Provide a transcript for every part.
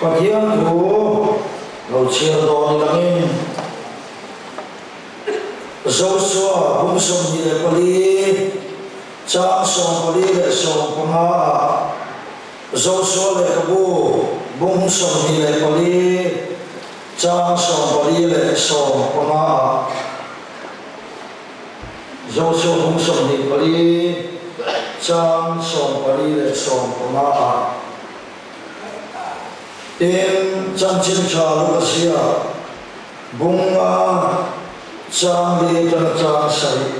Pathian thu lo chia đòn langin dấu xóa bung sông như lệ pali trang sông pali lệ sông panga dấu xóa lệ kabu bung sông như lệ pali trang sông pali lệ sông panga dấu xóa bung sông như pali trang sông pali lệ sông panga em chân chân cha lúc xưa bunga trang đi chân trang sari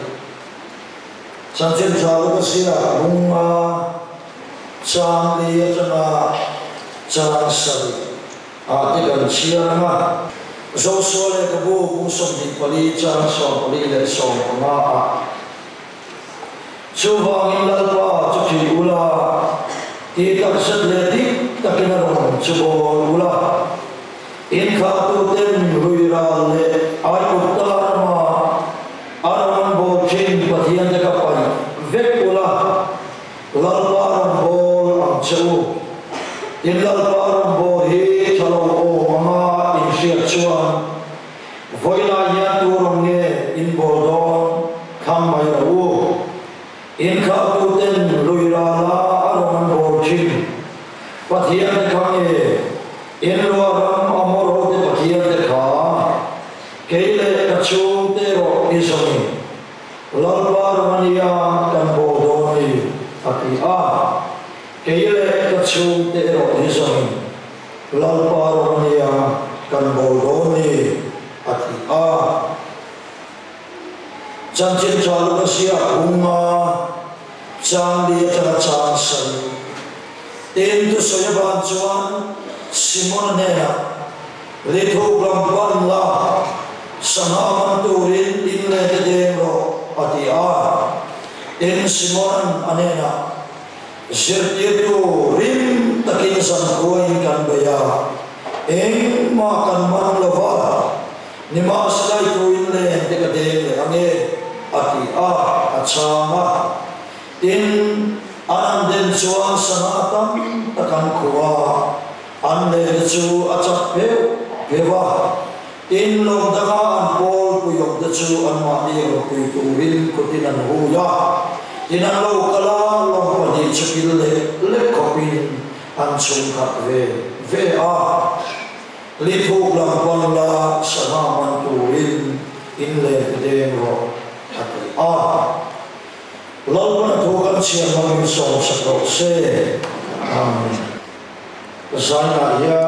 chân chân cha lúc xưa bunga trang đi chân trang sari thì gần chia mà dấu số lệ cái bu bung sông đi pali trang sông pali lệ sông mà chú vang in lal pa chú phi ula thì tập sát lệ đi tập cái nào chú bồ ula in khá tu tên lui ra lệ ai cũng ta mà anh bồ trên Pathian để gặp anh vết ula lal pa anh bồ anh chú in lal pa anh bồ hi chalo o mama in siết chuan voi la ya tu rong nghe in bồ don kham mai u in khá tu tên lui ra la anh bồ trên Pathian để khang nghe in lo ram amor de Pathian de kha keile kachung te ro isoni lalwar mania kan bodoni ati a keile kachung te ro isoni lalwar mania kan bodoni ati a chan chen chalu ka sia bunga chang di chang chang san ten tu soya ban chuan Simon nena letho glampan la sanaman turin in le demo ati a in Simon anena zirtitu rim takin san koin kan baya eng ma kan man lova nima sai tu in le de de ame ati a achama in ananden chuan sanatam takan khuwa Ande chu achak pe pewa in long danga an pol ku yok de chu an ma ni ro ku tu rin ku tin an hu ya in an lo kala long pa ni chukil le kopin an chung khat ve a li thu lam pon la sama man tu rin in le de ro khat a lo pa thu kan sia ma so sa se amen Zana ya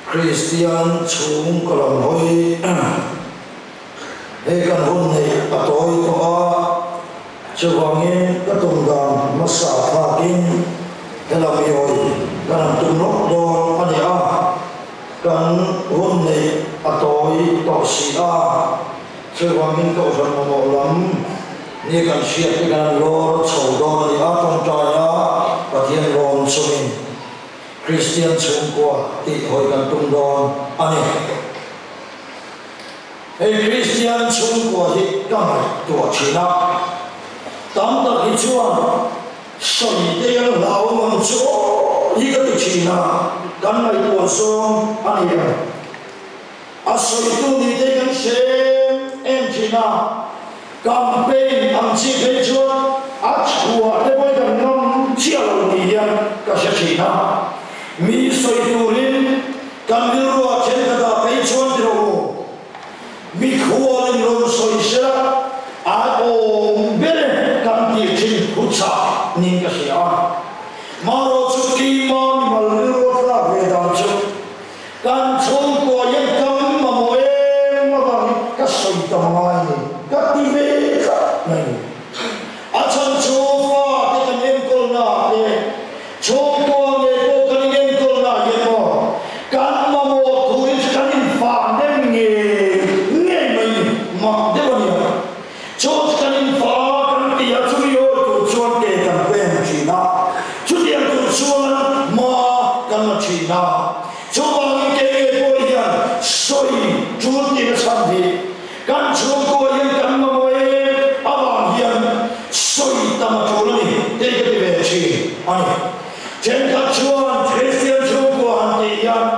Christian chung kalam hoi he kan hun nei atoi to a chuwange katung dam masa thakin helam yoi kan tum nok don ani a kan hun nei atoi to si a chuwange to san mo lam ni kan siat kan lor chou don ani a tong ta ya Pathian ron sumin Christian chung kwa ti hoi kan tung don ani hey Christian chung kwa hi kam to china tam ta hi chuan soi de yang lao man cho hi ka ti china kan lai to song ani a soi tu ni de kan sem em china campaign ang chi pe chuan a chua de boy kan nom chia lo ni ya ka sha china mi soi turin kan mi ro chen ka da pe chuan de ro mi khuwa ni ro soi sha a o bere kan ti chin khu cha ni ka sia ma ro chu ki ma mi mal ro ra ve da chu kan chung ko yen kam ma mo e ma ba ka soi ta mai ka ti ve ka nei a chan chu fa te kan em kol na e chung ko ne ko kan em kol na ye mo kan ma mo thu in kan in fa nem nge nge mai ma de ba ni chu kan in fa kan ti ya chu yo tu chuan ke kan pen chi na chu ti ya tu chuan ma kan ma chi na chu ba ni ke ko ya soi chu ti na san di kan chu ko yen kan ma mo e aba hian soi ta ma chu ni te ke ve chi ani trên các chuan Christian chung của anh thì yan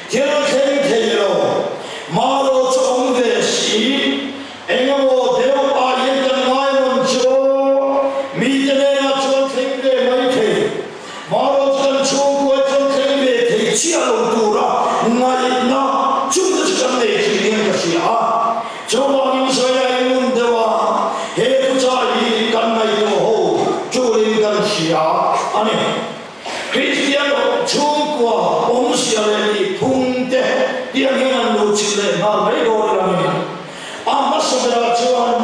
thiếu thêm thế rồi mà lo cho ông về sĩ anh em vô đều ai yên tâm ngay một chỗ mi cho nên là chuan thêm về mấy thế mà lo cho chung của chuan thêm về thế chia lâu tu ra ngay na chúng ta chỉ cần để chỉ riêng cái gì à cho bao nhiêu số anh muốn đâu à hết cái gì cần này đâu hồ chú linh cần gì à anh em Christian chung của ông sĩ là đi phun thế tiếng Anh nói chuyện là mà mấy đồ là mình mà sao bây giờ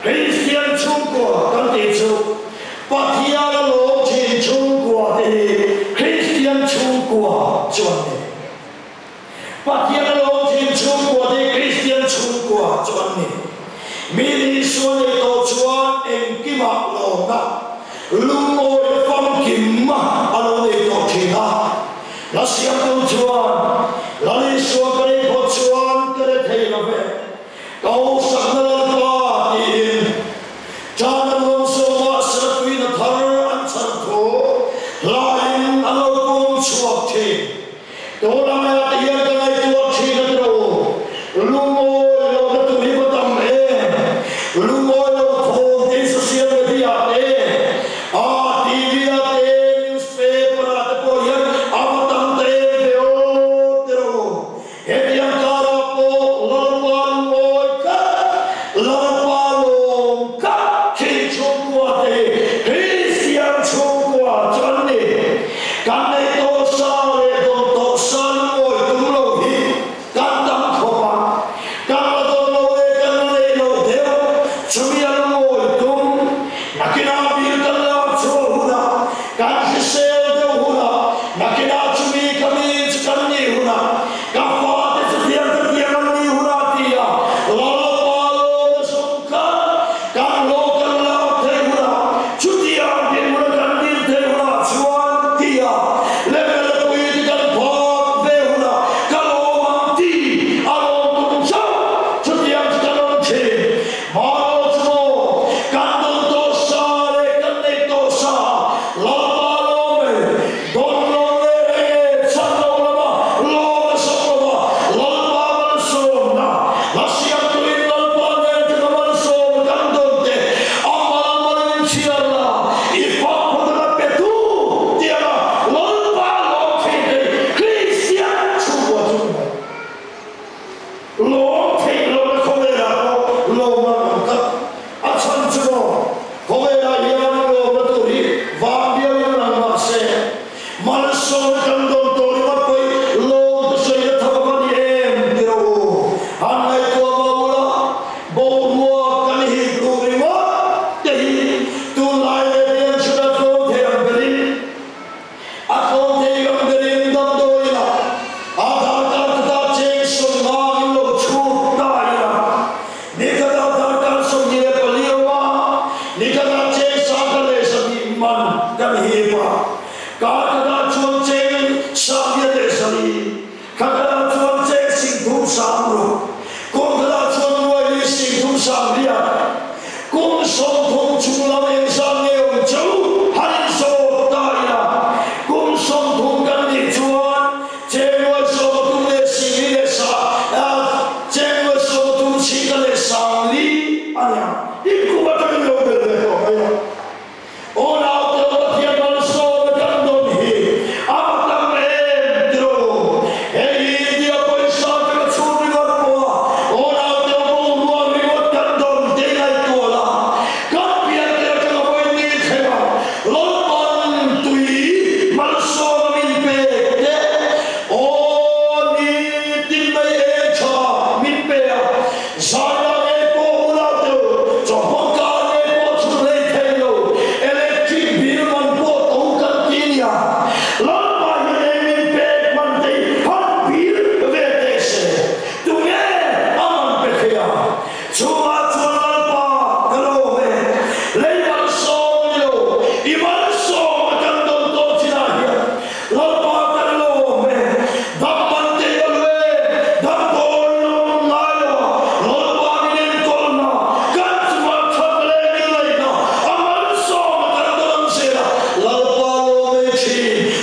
Christian chung của cần để chú bắt hiện là lộ trình chung của thì Christian chung của chuẩn này bắt hiện là lộ trình chung của thì Christian chung của chuẩn này mình số này tổ chuẩn em kim mặc lộ na lung ngồi phong kim mà alo này tổ thiên là siapa tujuan, lalu suatu kali tujuan kerana apa? Kau sangat batin, jangan langsung masuk ke dalam antarku, lain alaukum suatu. Orang yang dia dengan itu cina lumo lo tu hidup lumo lo phone di sosial media TV newspaper atau yang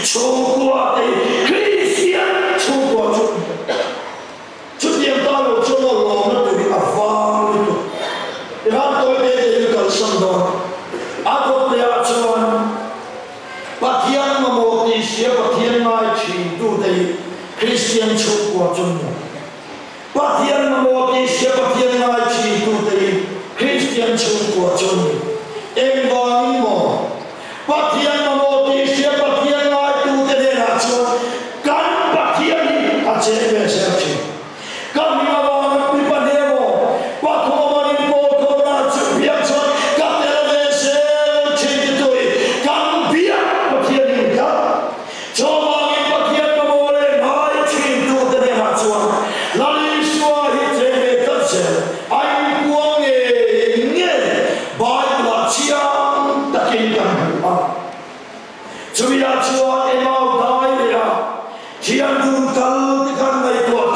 chung qua thì Christian chung qua chút điểm ta lộ cho nó lòng nó bị áp vang luôn thì hắn tôi đây thì cần sân đó áp dụng để áp dụng bắt thiên mà một tí xíu bắt thiên mai chỉ tu đây Christian chung qua chung bắt thiên mà một tí xíu bắt thiên mai chỉ tu đây Christian chung qua chung em vang mò bắt thiên mà một tí xíu bắt thiên mai tu đây là chung căn bắt thiên đi à chế về sẽ chỉ kami awak pipademo, pakomanin mo kona cubiak cuan, katela besel cintui, kambiak patian ka, coba patian memole mai cintu terima cuan, lalu suah hitene tercel, air buang nge, baik lacian tak ingkang buat, cubiak cuan emau kaya ya, cian dungkal tekan naik kuat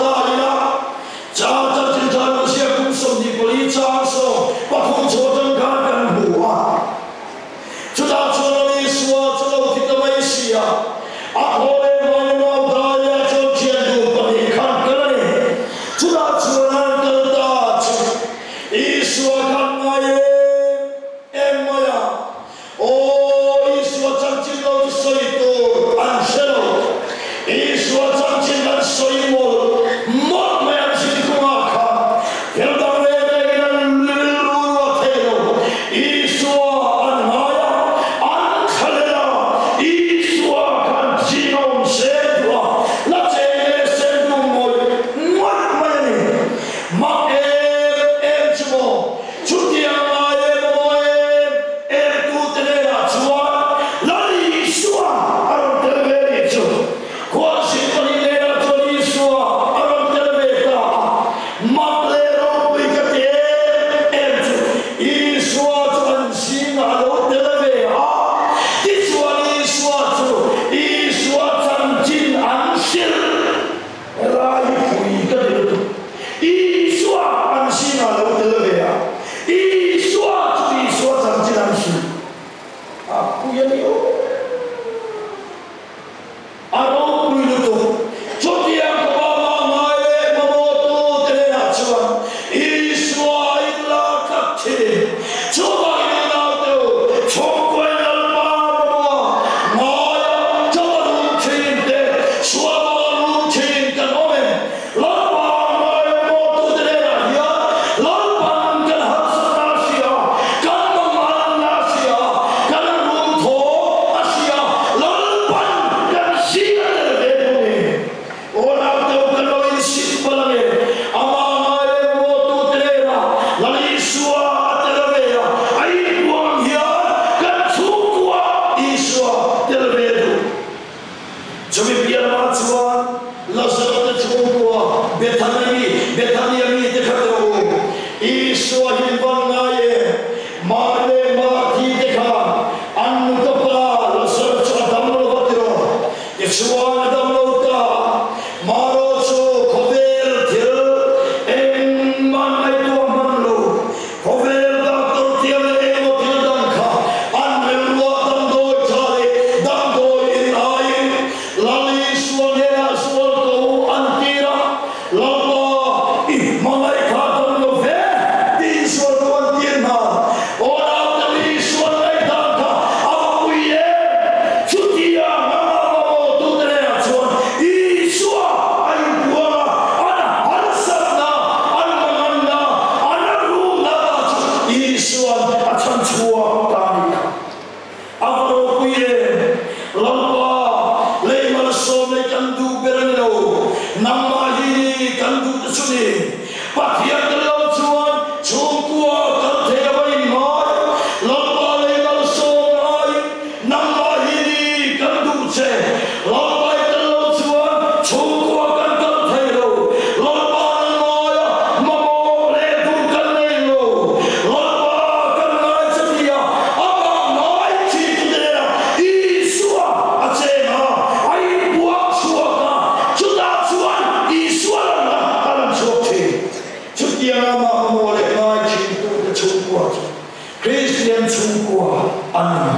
Christian chung qua ăn.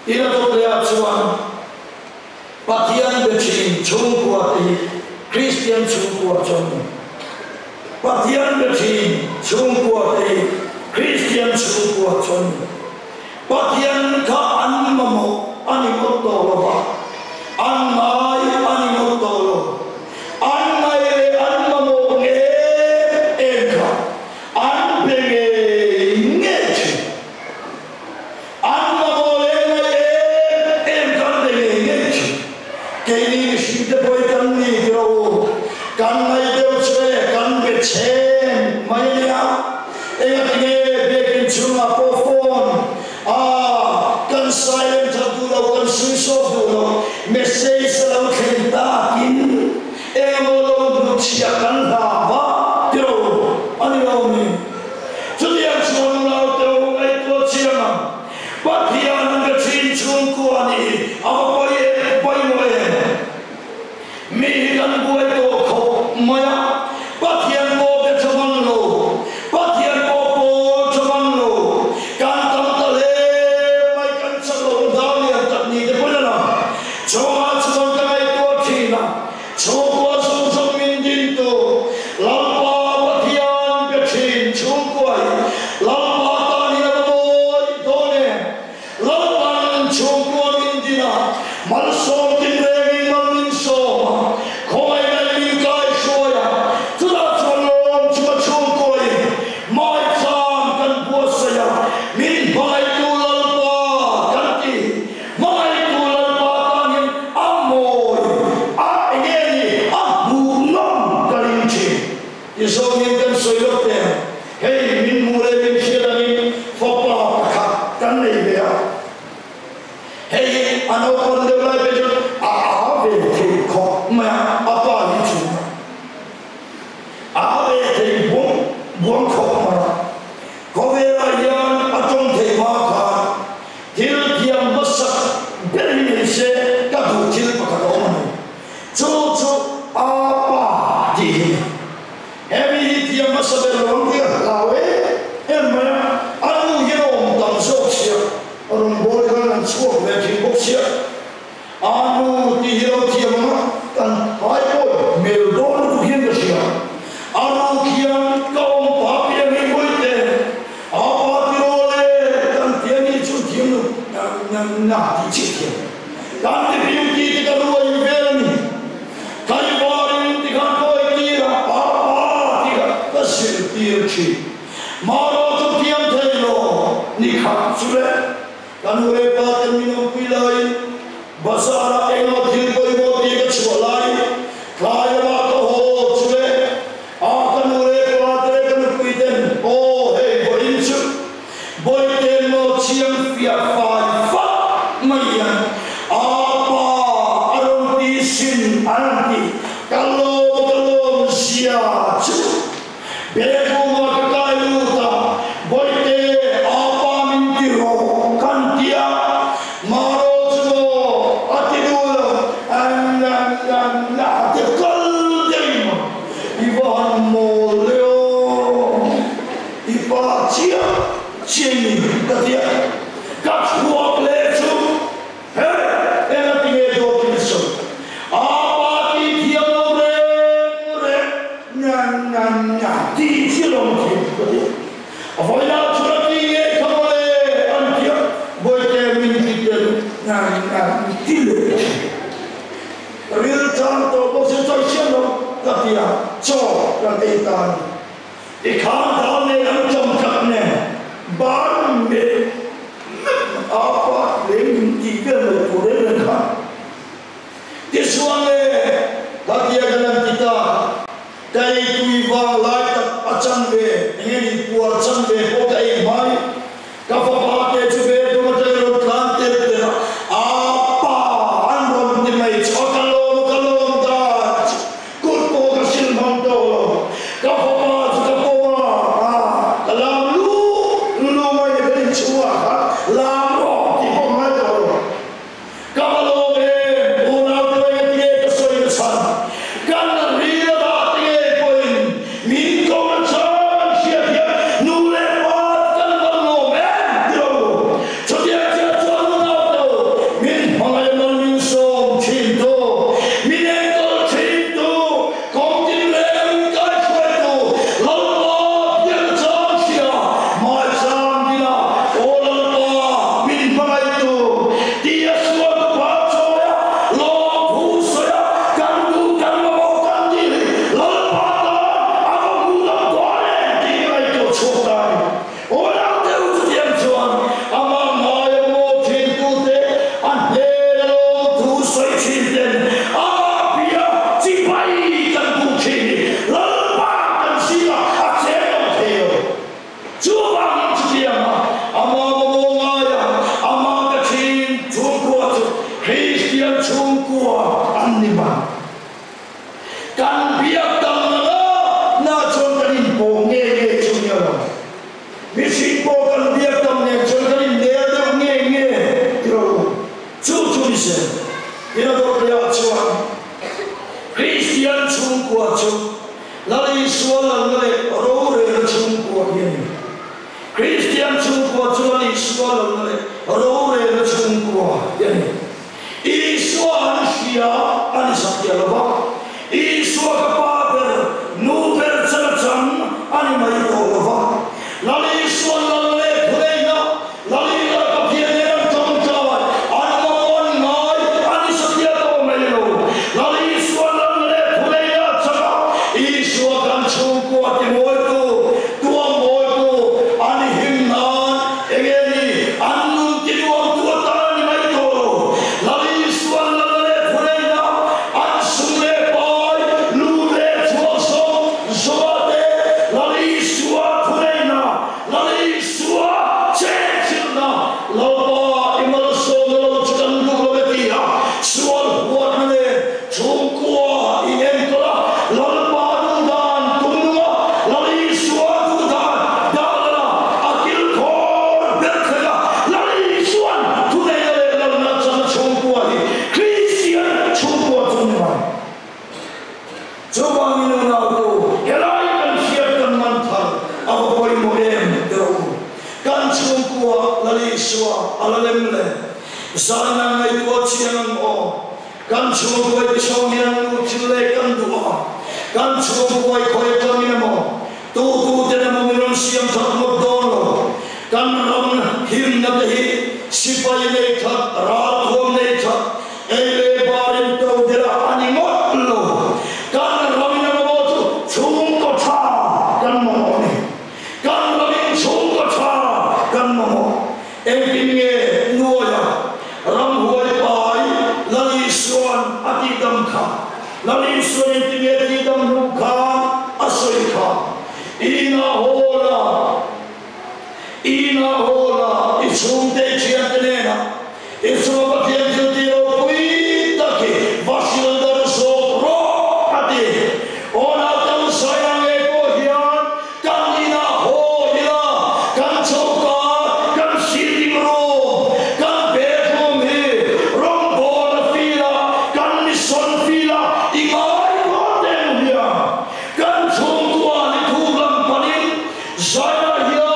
Thì Ikatot lihatsuan patian bechin chungkuat Christian chungkuat chong patian bechin chungkuat Christian chungkuat chong patian ka anmamo animotolo anmai animotolo anmai anmamo eka anpege Kaini shida boy kan ni kiro kan mai deu chwe kan be chen mai lia tinge bekin chunga po phone kan silent thaduro kan switch off duro message lo khenta kin mo lo chia kan ha ba kiro ani lo ni chudiam chon lo to ai to chia ba hian ga chin chung ko ani aba boy mi kan buai to kho maya pathian mo de chaman lo pathian po chaman lo kan tam ta le mai kan chalo dau ni tak ni de pulana choma chon ka mai to thina chokwa sum sum min din to lalpa pathian be chin chung ko ai lalpa ta ni na boy to ne lalpan chung ko min dina mal som tin re min so tumniman kan biak tamna na chontarin po nge chunyo misi po kan biak tamne chontarin nea nge tiro chuchunise ina do ya chuan Christian chung kwa chu lali sualan le rore chung kwa yen Christian chung kwa chu lali sualan le rore chung kwa yen Iswa Asia anisakya lava Iswa kapader nuper cercam animai lava lali iswa lalle pulena lali kapien tongkawan anamon ngai anisakya to melo lali iswa lalle pulena chaka iswa kan chungko atimoito tua moito anihimnan egeni annun tinuam tua tani maito lali iswa lalle pulena ansule pai lure tuoso zoate lali iswa pulena lali iswa chechilna laba imalso lalo chukandu lobetia sual huatne chungko ientola lalpa dan tunga lali iswa tudan dalala akil kor berkaya lali iswa tunele lalna chan chungko hi Christian chungko tunga coba minum aku kelai kan siapkan mantar apa boleh modem terus kan chungko lali iswa alalemle sana ngai tua ciangan o kan chungko itu songian lucile kan dua kan chungko koi kami mo tu tidak minum siang tak modono kan ram himna dehi sipai nekat rathom nekat ele barin tu tidak animot lo kan ramina mo tu chungko cha kan mo ni kan ramin chungko cha kan mo empinge nuoya ram huai pai lali suan ati damkha lali suan empinge ati dam lukha asoi kha ina hola ichunte chiantenena isoma patien jutiro puita ke vasil dar so ro ati ona tam sayang e pohyan kan ina hoila kan choka kan sitting room kan bedroom he rombona fila kan mission fila ingai hotel dia kan chungwa ni thulam panin zaya hiya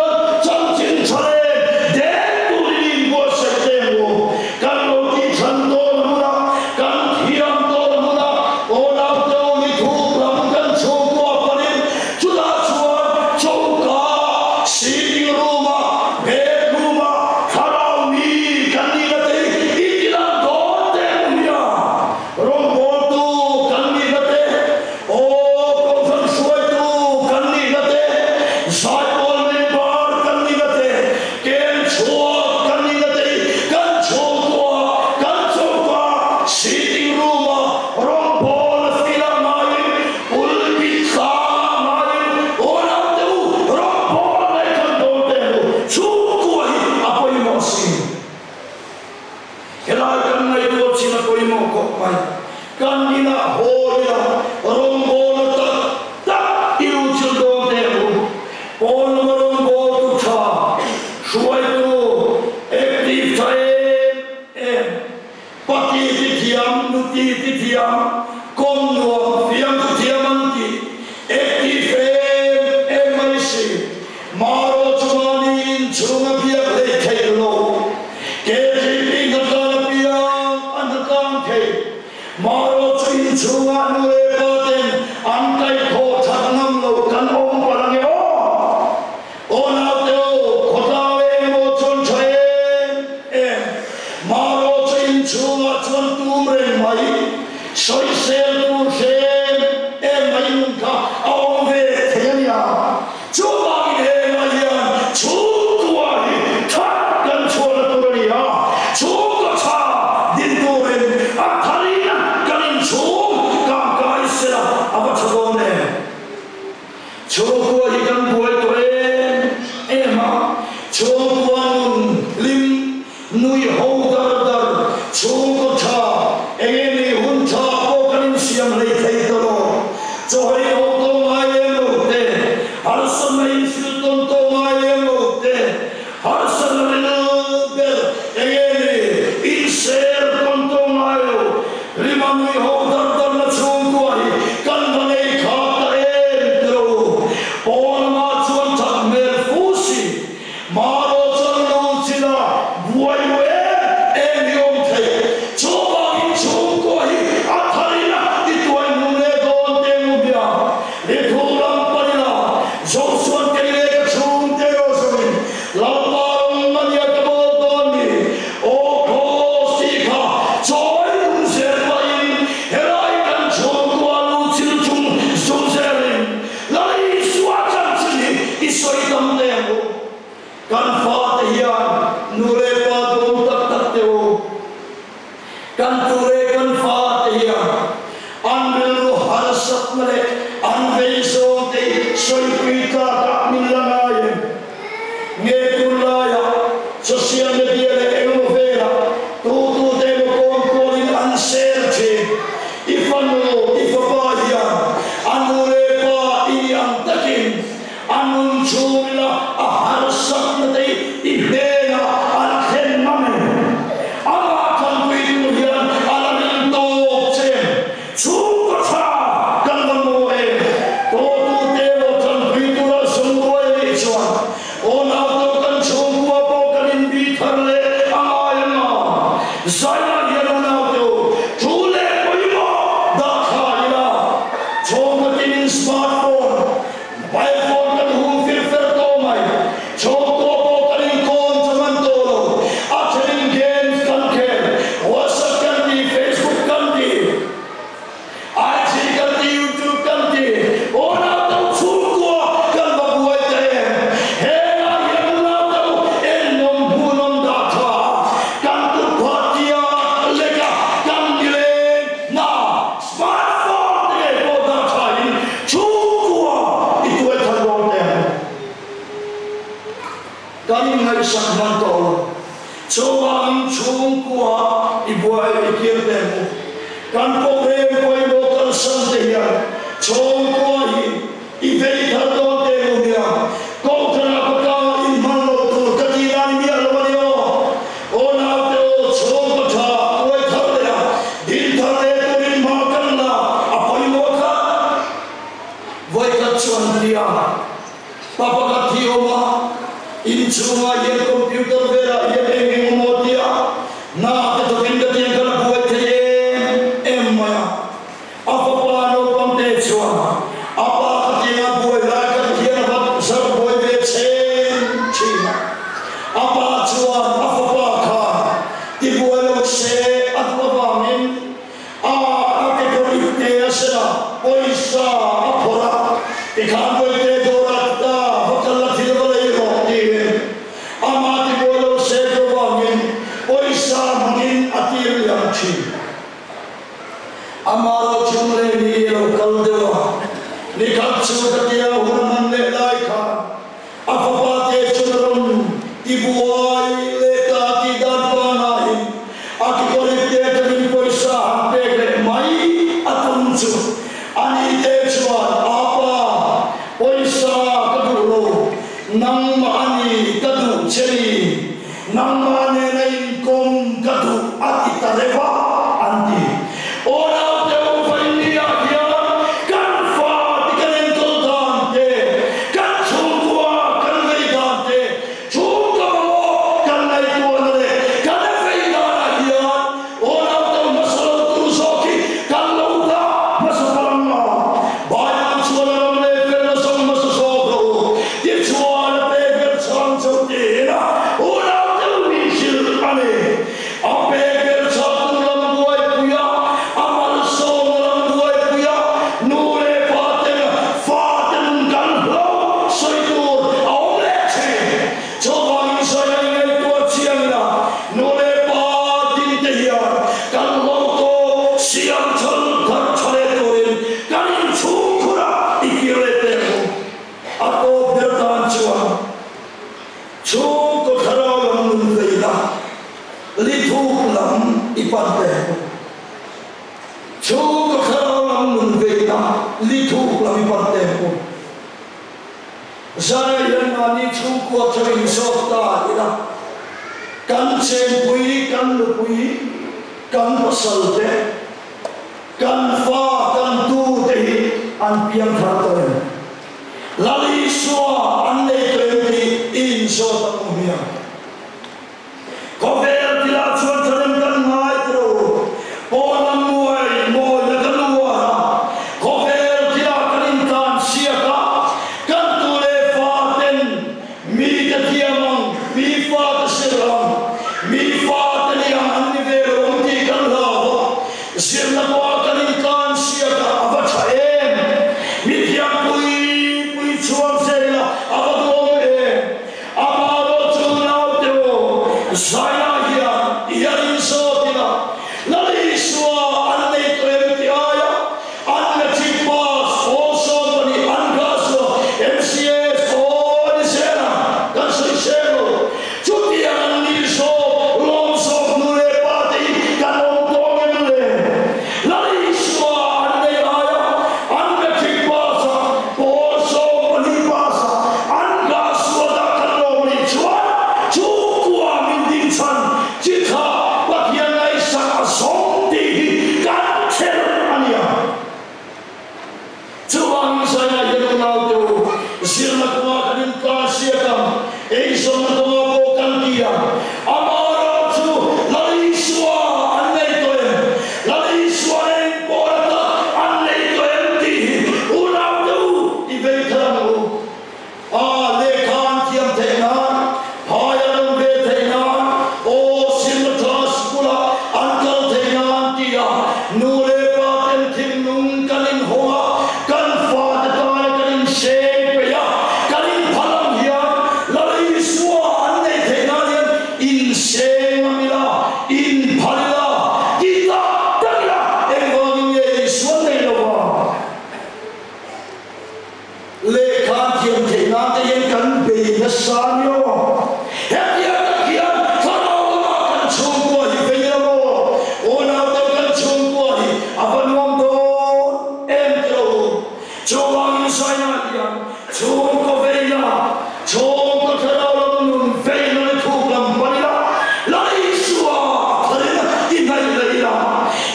changchin chare de tulin bo setemo kan loti chando mura kan thiam to mura ona to ni thulam kan chungwa panin chuda chuan chauka sitting room bedroom karawi kan ni gate itila dote mia rombon tu kan ni gate o konsan suai tu kan ni gate saibol men bar kan ni gate ken chua kan ni gate kan chokwa sitting room rombon fila mai ulpitsa mai ona tu rombon mai kan dote chukwa hi apoi mosin kelai kan nai tu china koi mo kok mai kan ina hoya rombon ta iru chil dote pon rombon tu tha suai tu active time pati titiam nuti titiam kom no fiam titiam anti active MIC maro chumanin chunga pia le khailo KGP ngakana pia anakam the maro chin chunga nule paten antai tho changam lo kan om palange o ona teo khotawe mo chon chae maro chin chunga chon tumre mai soi sel tu se mai nunca ove thenia chuba ine maya chukwa hi thakkan chona turania chukka cha din turen atharina kanin chuk ka kai sera aba chagone chukwa hi kan buai toe ema chukwa lim nui ho dar chukka cha egeni huncha kan ture kan fatia anbelu harasat male anveiso te soipita tak milangaye ngekulaya sosial media le elovera tutu te konkolin anserche ifano ifabaya anurepa iyang takin anun chula harasat mate ibena alken mame kan problem koi lokal santia chong koi ivei thado te lunia ko kana pata in manlo tu katiran mi alwanio ona te chong tha koi thadya din thade turin ma kanna apai lokha voi ka chontia papa ka thioma in chunga ye computer vera ye motia na te to kindati kana buai the amaro chumle ni lo kaldewa nikhat chukatia hunaman le laika afapate chumron tibuai le tati danpanai akikorite tamin poisa hampegre mai atunchu ani te chuan apa poisa kaduro nang ani kadu cheri nang mane nain kom kadu atitareva anti ora kan sempui kan lupui kan pasalte kan fa kan tu tehi an piang thatoen lali soa an nei trenti in so tamumia kover tila chuan thanem kan mai tro ponam muai mo la kalua kover tila kanin kan siaka kan tu le fa ten mi ka tiamang mi fa ka siram mi fa tani an ni ve rom ti kan la sirna ko kanin kan siaka avachaem mi tiam pui chuan se la avadom e ama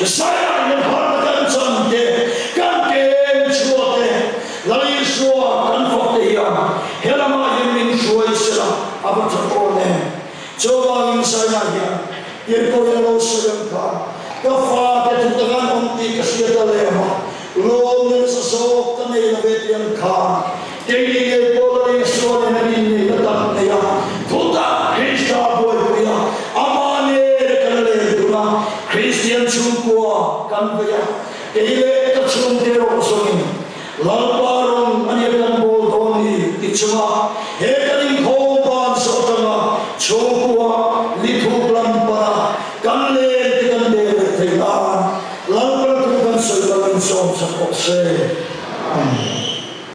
saya yang harkan sante kan ken chuote lai suwa kan fokte ya helama yemin suwa isra apa chakone coba in saya ya yerko yalo sayang ka kafa ke tuntangan onti kasiata lema lo men sosok tane na betian ka kini ye bola iswa na ni katak ya tuta krista boy ya amane kanale duna Christian chungkua kan baya kile ta chungdero songin lalparong anikan boltoni tichwa hekarin khomban sotanga chungkua lithu lampara kanle tikande thailan lalpar tukan soilan som sapose